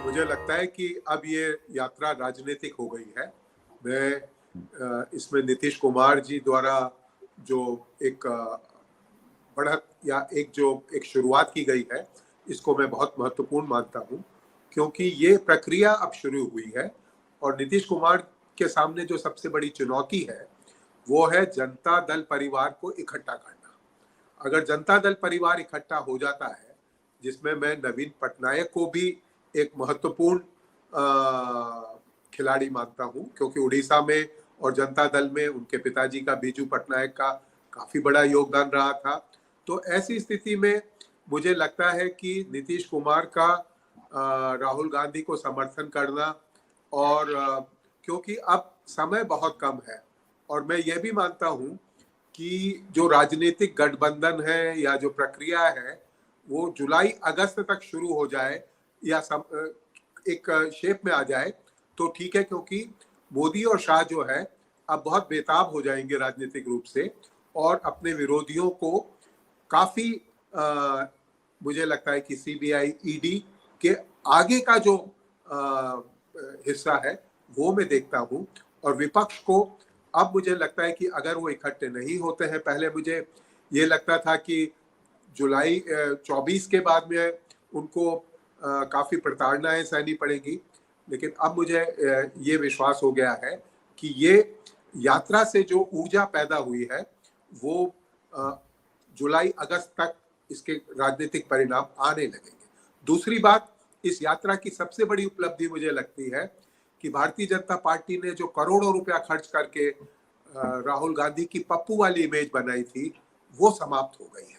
मुझे लगता है कि अब ये यात्रा राजनीतिक हो गई है। मैं इसमें नीतीश कुमार जी द्वारा जो एक बढ़त या एक शुरुआत की गई है, इसको मैं बहुत महत्वपूर्ण मानता हूँ, क्योंकि ये प्रक्रिया अब शुरू हुई है और नीतीश कुमार के सामने जो सबसे बड़ी चुनौती है वो है जनता दल परिवार को इकट्ठा करना। अगर जनता दल परिवार इकट्ठा हो जाता है, जिसमें मैं नवीन पटनायक को भी एक महत्वपूर्ण खिलाड़ी मानता हूं, क्योंकि उड़ीसा में और जनता दल में उनके पिताजी का बीजू पटनायक का काफी बड़ा योगदान रहा था। तो ऐसी स्थिति में मुझे लगता है कि नीतीश कुमार का राहुल गांधी को समर्थन करना और क्योंकि अब समय बहुत कम है और मैं ये भी मानता हूं कि जो राजनीतिक गठबंधन है या जो प्रक्रिया है वो जुलाई अगस्त तक शुरू हो जाए या एक शेप में आ जाए तो ठीक है, क्योंकि मोदी और शाह जो है अब बहुत बेताब हो जाएंगे राजनीतिक रूप से और अपने विरोधियों को काफी मुझे लगता है कि सीबीआई ईडी के आगे का जो हिस्सा है वो मैं देखता हूं। और विपक्ष को अब मुझे लगता है कि अगर वो इकट्ठे नहीं होते हैं, पहले मुझे ये लगता था कि जुलाई 24 के बाद में उनको काफी प्रताड़नाएं सहनी पड़ेगी, लेकिन अब मुझे ये विश्वास हो गया है कि ये यात्रा से जो ऊर्जा पैदा हुई है वो जुलाई अगस्त तक इसके राजनीतिक परिणाम आने लगेंगे। दूसरी बात, इस यात्रा की सबसे बड़ी उपलब्धि मुझे लगती है कि भारतीय जनता पार्टी ने जो करोड़ों रुपया खर्च करके राहुल गांधी की पप्पू वाली इमेज बनाई थी वो समाप्त हो गई है।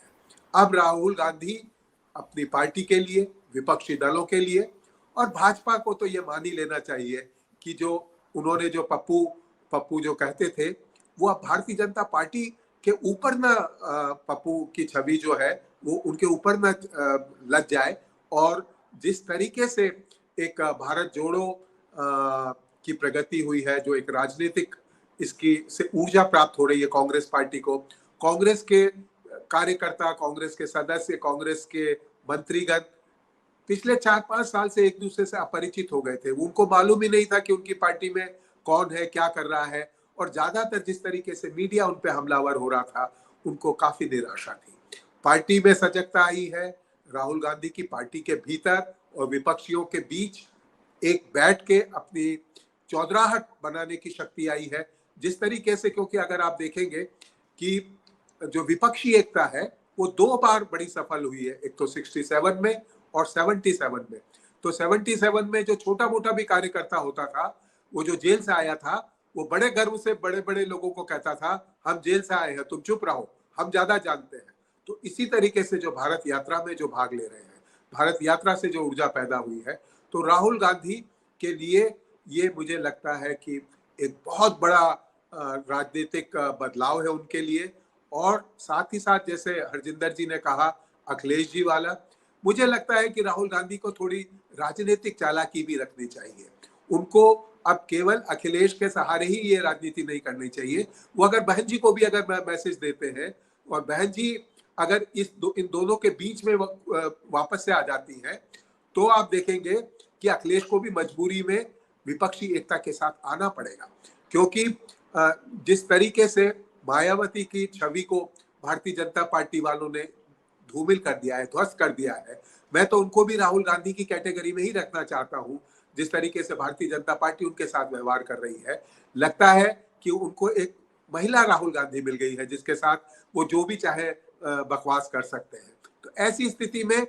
अब राहुल गांधी अपनी पार्टी के लिए, विपक्षी दलों के लिए और भाजपा को तो ये मान ही लेना चाहिए कि जो उन्होंने जो पप्पू जो कहते थे वो अब भारतीय जनता पार्टी के ऊपर ना पप्पू की छवि जो है वो उनके ऊपर ना लग जाए। और जिस तरीके से एक भारत जोड़ो की प्रगति हुई है, जो एक राजनीतिक इसकी से ऊर्जा प्राप्त हो रही है कांग्रेस पार्टी को, कांग्रेस के कार्यकर्ता, कांग्रेस के सदस्य, कांग्रेस के मंत्रीगण पिछले 4-5 साल से एक दूसरे से अपरिचित हो गए थे। उनको मालूम ही नहीं था कि उनकी पार्टी में कौन है, क्या कर रहा है, और ज्यादातर जिस तरीके से मीडिया उन पे हमलावर हो रहा था उनको काफी निराशा थी। पार्टी में सजगता आई है, राहुल गांधी की पार्टी के भीतर और विपक्षियों के बीच एक बैठ के अपनी चौधराहट बनाने की शक्ति आई है जिस तरीके से, क्योंकि अगर आप देखेंगे कि जो विपक्षी एकता है वो 2 बार बड़ी सफल हुई है, एक तो 67 में और 77 में। तो 77 में जो छोटा मोटा भी कार्यकर्ता होता था, वो जो जेल से आया था, वो बड़े गर्व से बड़े बड़े लोगों को कहता था हम जेल से आए हैं, तुम चुप रहो, हम ज्यादा जानते हैं। तो इसी तरीके से जो भारत यात्रा में जो भाग ले रहे हैं, भारत यात्रा से जो ऊर्जा पैदा हुई है, तो राहुल गांधी के लिए ये मुझे लगता है कि एक बहुत बड़ा राजनीतिक बदलाव है उनके लिए। और साथ ही साथ जैसे हरजिंदर जी ने कहा अखिलेश जी वाला, मुझे लगता है कि राहुल गांधी को थोड़ी राजनीतिक चालाकी भी रखनी चाहिए। उनको अब केवल अखिलेश के सहारे ही ये राजनीति नहीं करनी चाहिए। वो अगर बहन जी को भी अगर मैसेज देते हैं और बहन जी अगर इन दोनों के बीच में वापस से आ जाती हैं, तो आप देखेंगे कि अखिलेश को भी मजबूरी में विपक्षी एकता के साथ आना पड़ेगा, क्योंकि जिस तरीके से मायावती की छवि को भारतीय जनता पार्टी वालों ने धूमिल कर दिया है, ध्वस्त कर दिया है, मैं तो उनको भी राहुल गांधी की कैटेगरी में ही रखना चाहता हूं। जिस तरीके से भारतीय जनता पार्टी उनके साथ व्यवहार कर रही है, लगता है कि उनको एक महिला राहुल गांधी मिल गई है जिसके साथ वो जो भी चाहे बकवास कर सकते हैं। तो ऐसी स्थिति में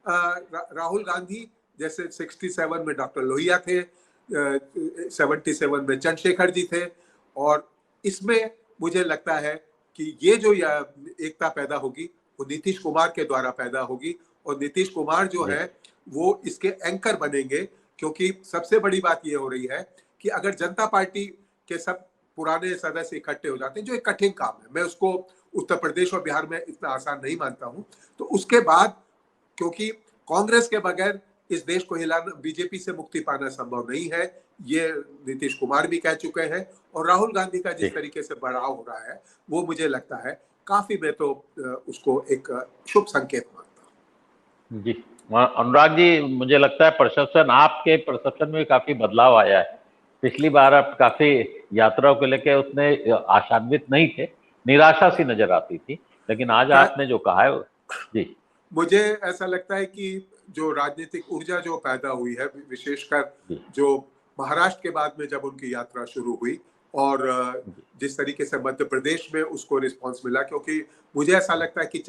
राहुल गांधी, जैसे 67 में डॉक्टर लोहिया थे, 77 में चंद्रशेखर जी थे, और इसमें मुझे लगता है कि ये जो एकता पैदा होगी वो नीतीश कुमार के द्वारा पैदा होगी, और नीतीश कुमार जो है वो इसके एंकर बनेंगे। क्योंकि सबसे बड़ी बात ये हो रही है कि अगर जनता पार्टी के सब पुराने सदस्य इकट्ठे हो जाते हैं, जो एक कठिन काम है, मैं उसको उत्तर प्रदेश और बिहार में इतना आसान नहीं मानता हूं, तो उसके बाद क्योंकि कांग्रेस के बगैर इस देश को हिलाना, बीजेपी से मुक्ति पाना संभव नहीं है, ये नीतीश कुमार भी कह चुके हैं। और राहुल गांधी का जिस तरीके से बढ़ाव हो रहा है वो मुझे लगता है काफी, मैं तो उसको एक शुभ संकेत मानता हूँ। जी। अनुराग जी, मुझे लगता है परसेप्शन, आपके परसेप्शन में काफी बदलाव आया है। पिछली बार आप काफी यात्राओं को लेकर उतने आशान्वित नहीं थे, निराशा सी नजर आती थी, लेकिन आज खैर, आपने जो कहा है जी मुझे ऐसा लगता है कि जो राजनीतिक ऊर्जा जो पैदा हुई है, विशेषकर जी जो महाराष्ट्र के बाद में जब उनकी यात्रा शुरू हुई, और जी जिस तरीके से मध्य प्रदेश में उसको रिस्पांस मिला, क्योंकि मुझे ऐसा लगता है कि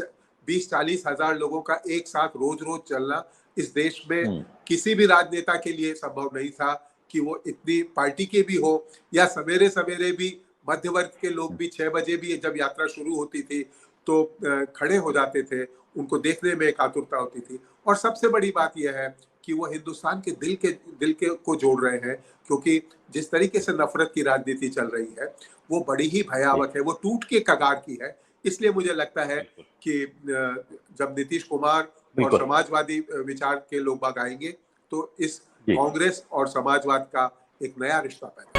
20-40 हजार लोगों का एक साथ रोज रोज चलना इस देश में हम्म किसी भी राजनेता के लिए संभव नहीं था, कि वो इतनी पार्टी के भी हो या सवेरे सवेरे भी मध्य वर्ग के लोग भी 6 बजे भी जब यात्रा शुरू होती थी तो खड़े हो जाते थे, उनको देखने में एक आतुरता होती थी। और सबसे बड़ी बात यह है कि वो हिंदुस्तान के दिल के को जोड़ रहे हैं, क्योंकि जिस तरीके से नफरत की राजनीति चल रही है वो बड़ी ही जी भयावह है, वो टूट के कगार की है। इसलिए मुझे लगता है बिल्कुल कि जब नीतीश कुमार और बिल्कुल समाजवादी विचार के लोग बाग आएंगे तो इस जी कांग्रेस और समाजवाद का एक नया रिश्ता पैदा